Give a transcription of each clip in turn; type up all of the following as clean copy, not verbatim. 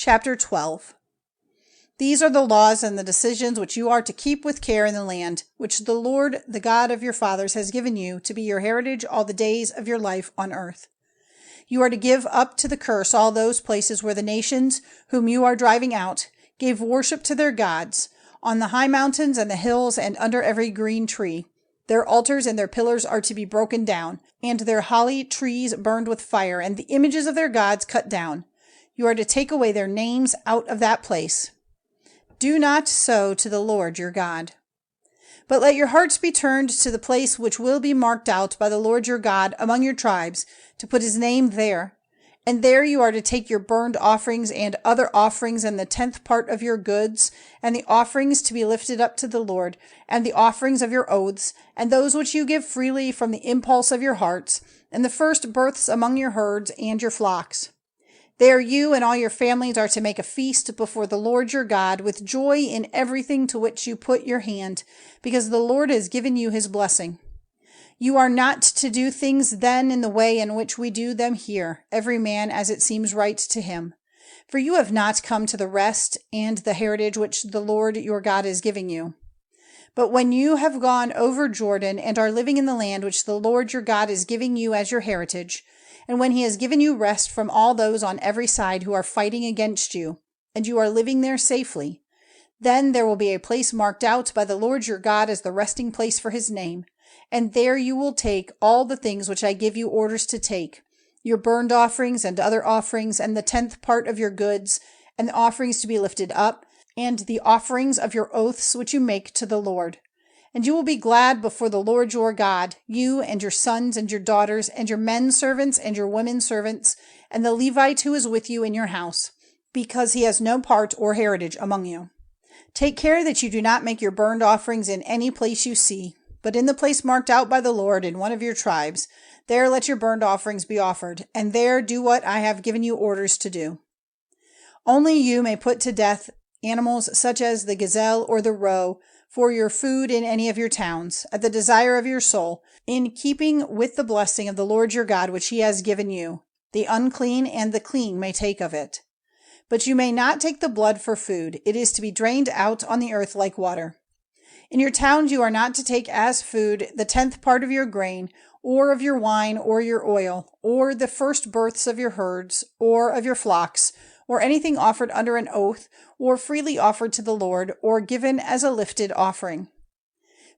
Chapter 12. These are the laws and the decisions which you are to keep with care in the land, which the Lord, the God of your fathers, has given you to be your heritage all the days of your life on earth. You are to give up to the curse all those places where the nations, whom you are driving out, gave worship to their gods, on the high mountains and the hills and under every green tree. Their altars and their pillars are to be broken down, and their holly trees burned with fire, and the images of their gods cut down. You are to take away their names out of that place. Do not so to the Lord your God. But let your hearts be turned to the place which will be marked out by the Lord your God among your tribes, to put his name there. And there you are to take your burnt offerings and other offerings and the 10th part of your goods, and the offerings to be lifted up to the Lord, and the offerings of your oaths, and those which you give freely from the impulse of your hearts, and the first births among your herds and your flocks. There you and all your families are to make a feast before the Lord your God with joy in everything to which you put your hand, because the Lord has given you his blessing. You are not to do things then in the way in which we do them here, every man as it seems right to him. For you have not come to the rest and the heritage which the Lord your God is giving you. But when you have gone over Jordan and are living in the land which the Lord your God is giving you as your heritage, and when he has given you rest from all those on every side who are fighting against you, and you are living there safely, then there will be a place marked out by the Lord your God as the resting place for his name, and there you will take all the things which I give you orders to take, your burnt offerings and other offerings, and the 10th part of your goods, and the offerings to be lifted up, and the offerings of your oaths which you make to the Lord. And you will be glad before the Lord your God, you and your sons and your daughters, and your men servants and your women servants, and the Levite who is with you in your house, because he has no part or heritage among you. Take care that you do not make your burnt offerings in any place you see, but in the place marked out by the Lord in one of your tribes. There let your burnt offerings be offered, and there do what I have given you orders to do. Only you may put to death animals such as the gazelle or the roe, for your food in any of your towns, at the desire of your soul, in keeping with the blessing of the Lord your God which he has given you. The unclean and the clean may take of it. But you may not take the blood for food. It is to be drained out on the earth like water. In your towns you are not to take as food the 10th part of your grain, or of your wine, or your oil, or the first births of your herds, or of your flocks, or anything offered under an oath, or freely offered to the Lord, or given as a lifted offering.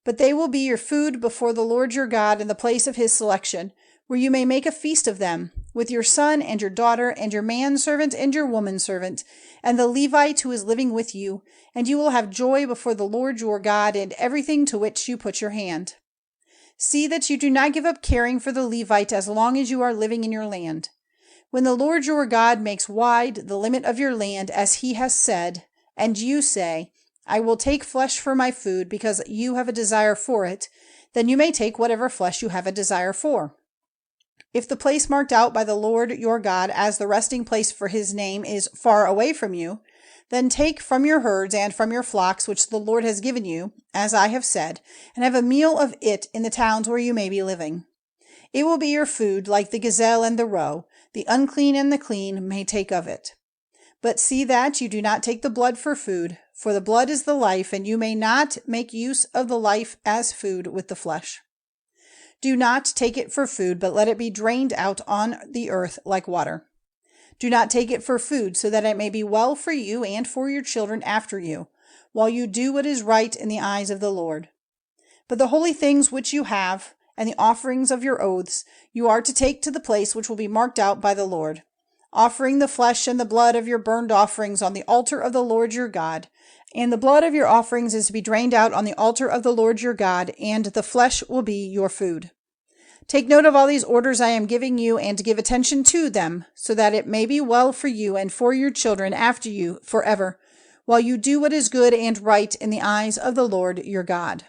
But they will be your food before the Lord your God in the place of his selection, where you may make a feast of them, with your son and your daughter, and your manservant and your womanservant, and the Levite who is living with you, and you will have joy before the Lord your God in everything to which you put your hand. See that you do not give up caring for the Levite as long as you are living in your land. When the Lord your God makes wide the limit of your land, as he has said, and you say, I will take flesh for my food, because you have a desire for it, then you may take whatever flesh you have a desire for. If the place marked out by the Lord your God as the resting place for his name is far away from you, then take from your herds and from your flocks which the Lord has given you, as I have said, and have a meal of it in the towns where you may be living. It will be your food like the gazelle and the roe. The unclean and the clean may take of it. But see that you do not take the blood for food, for the blood is the life, and you may not make use of the life as food with the flesh. Do not take it for food, but let it be drained out on the earth like water. Do not take it for food, so that it may be well for you and for your children after you, while you do what is right in the eyes of the Lord. But the holy things which you have, and the offerings of your oaths, you are to take to the place which will be marked out by the Lord, offering the flesh and the blood of your burnt offerings on the altar of the Lord your God. And the blood of your offerings is to be drained out on the altar of the Lord your God, and the flesh will be your food. Take note of all these orders I am giving you, and give attention to them, so that it may be well for you and for your children after you forever, while you do what is good and right in the eyes of the Lord your God.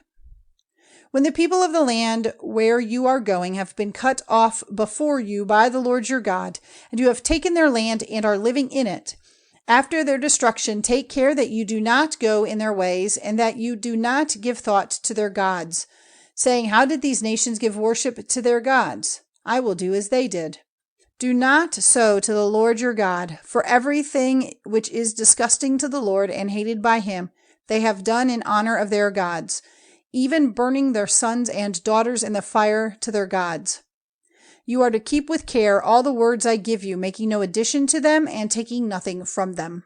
When the people of the land where you are going have been cut off before you by the Lord your God, and you have taken their land and are living in it, after their destruction, take care that you do not go in their ways, and that you do not give thought to their gods, saying, how did these nations give worship to their gods? I will do as they did. Do not so to the Lord your God, for everything which is disgusting to the Lord and hated by him, they have done in honor of their gods, even burning their sons and daughters in the fire to their gods. You are to keep with care all the words I give you, making no addition to them and taking nothing from them.